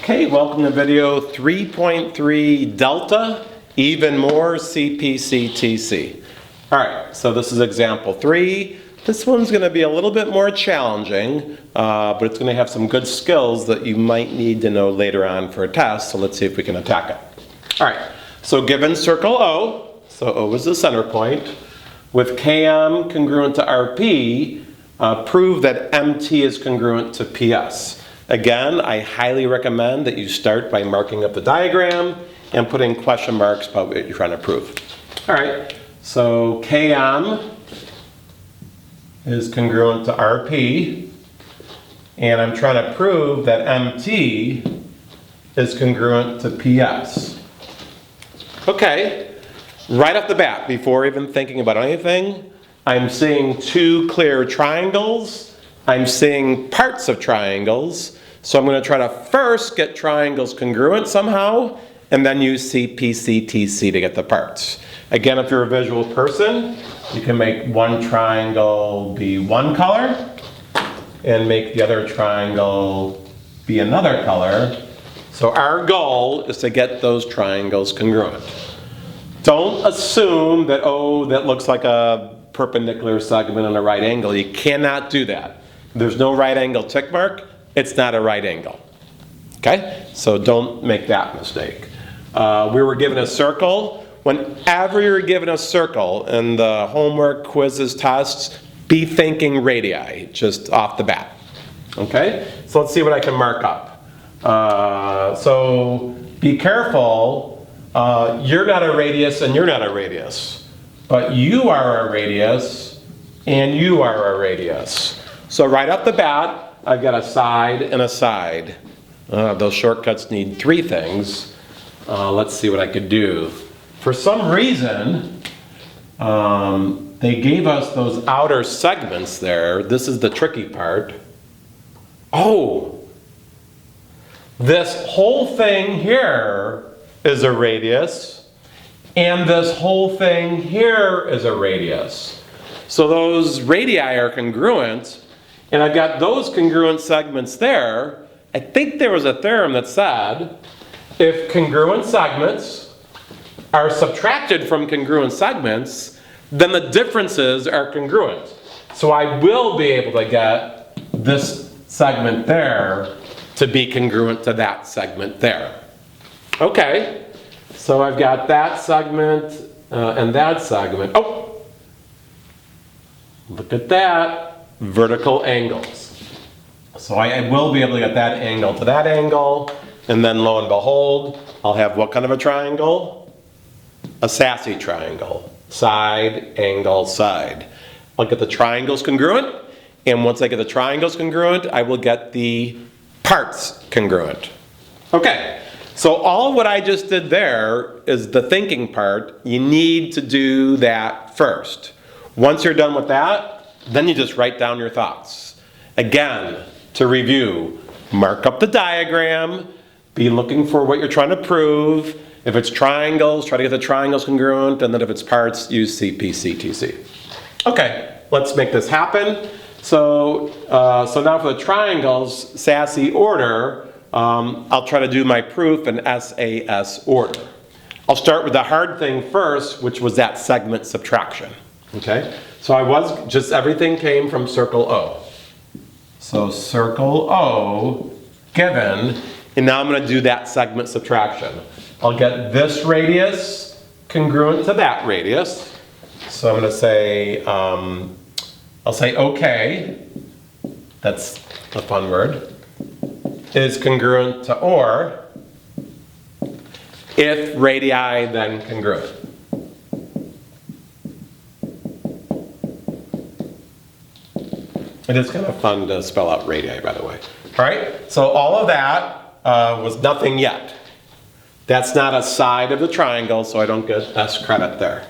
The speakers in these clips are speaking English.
Okay, welcome to video 3.3 Delta, even more CPCTC. All right, so this is example 3. This one's going to be a little bit more challenging, but it's going to have some good skills that you might need to know later on for a test, so let's see if we can attack it. All right, so given circle O, so O is the center point, with Km congruent to Rp, prove that Mt is congruent to Ps. Again, I highly recommend that you start by marking up the diagram and putting question marks about what you're trying to prove. All right, so Km is congruent to Rp, and I'm trying to prove that Mt is congruent to Ps. Okay, right off the bat, before even thinking about anything, I'm seeing two clear triangles. I'm seeing parts of triangles. So I'm going to try to first get triangles congruent somehow, and then use CPCTC to get the parts. Again, if you're a visual person, you can make one triangle be one color, and make the other triangle be another color. So our goal is to get those triangles congruent. Don't assume that, oh, that looks like a perpendicular segment on a right angle. You cannot do that. There's no right angle tick mark. It's not a right angle. Okay? So don't make that mistake. We were given a circle. Whenever you're given a circle in the homework, quizzes, tests, be thinking radii, just off the bat. Okay? So let's see what I can mark up. So be careful. You're not a radius and you're not a radius. But you are a radius and you are a radius. So right off the bat, I've got a side and a side. Those shortcuts need three things. Let's see what I could do. For some reason, they gave us those outer segments there. This is the tricky part. Oh, this whole thing here is a radius, and this whole thing here is a radius. So those radii are congruent, and I've got those congruent segments there. I think there was a theorem that said if congruent segments are subtracted from congruent segments, then the differences are congruent. So I will be able to get this segment there to be congruent to that segment there. Okay, so I've got that segment and that segment. Oh, look at that. Vertical angles. So I will be able to get that angle to that angle, and then lo and behold, I'll have what kind of a triangle? A sassy triangle. Side, angle, side. I'll get the triangles congruent, and once I get the triangles congruent, I will get the parts congruent. Okay, so all of what I just did there is the thinking part. You need to do that first. Once you're done with that, then you just write down your thoughts. Again, to review, mark up the diagram, be looking for what you're trying to prove. If it's triangles, try to get the triangles congruent, and then if it's parts, use CPCTC. Okay, let's make this happen. So now for the triangles, sassy order, I'll try to do my proof in SAS order. I'll start with the hard thing first, which was that segment subtraction. Okay, so everything came from circle O. So circle O given, and now I'm going to do that segment subtraction. I'll get this radius congruent to that radius. So I'm going to say, I'll say OK, that's a fun word, is congruent to or, if radii then congruent. It is kind of fun to spell out radii, by the way. All right, so all of that was nothing yet. That's not a side of the triangle, so I don't get S credit there.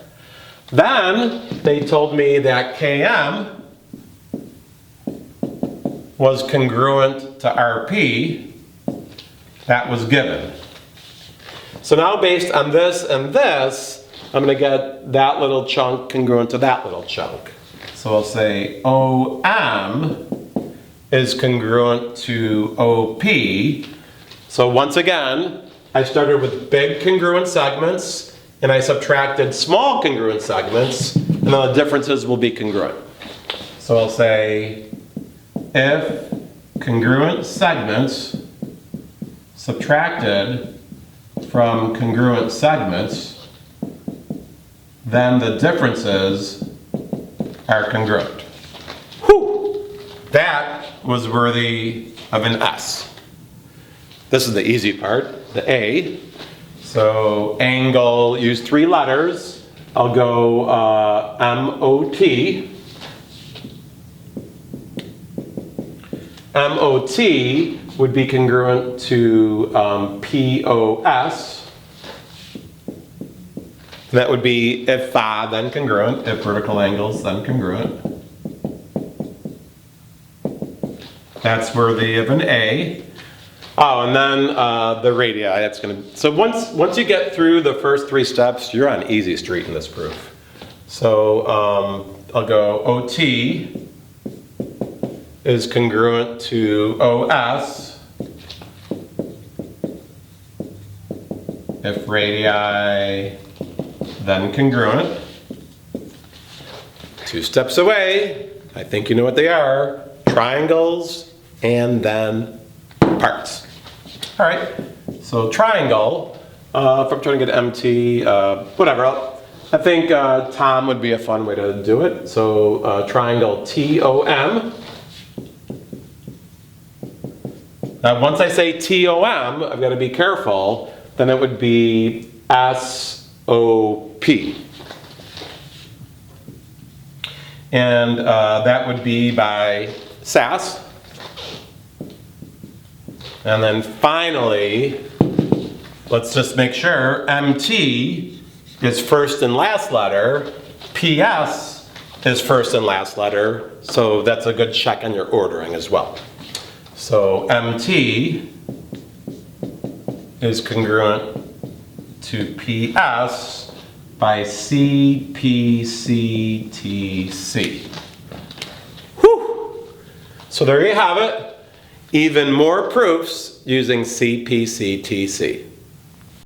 Then they told me that Km was congruent to Rp. That was given. So now based on this and this, I'm going to get that little chunk congruent to that little chunk. So I'll say OM is congruent to OP, So once again, I started with big congruent segments and I subtracted small congruent segments, and then the differences will be congruent. So I'll say if congruent segments subtracted from congruent segments, then the differences are congruent. Whew! That was worthy of an S. This is the easy part, the A. So angle, use 3 letters. I'll go M-O-T. M-O-T would be congruent to P-O-S. That would be if then congruent, if vertical angles, then congruent. That's worthy of an A. Oh, and then the radii, that's gonna, so once you get through the first 3 steps, you're on easy street in this proof. So I'll go OT is congruent to OS if radii, then congruent. 2 steps away, I think you know what they are, triangles and then parts. All right, so triangle, if I'm trying to get MT, whatever, I think Tom would be a fun way to do it. So triangle TOM. Now once I say TOM, I've got to be careful, then it would be SOP. And that would be by SAS. And then finally, let's just make sure MT is first and last letter, PS is first and last letter, so that's a good check on your ordering as well. So MT is congruent to PS by CPCTC. Whew! So there you have it. Even more proofs using CPCTC.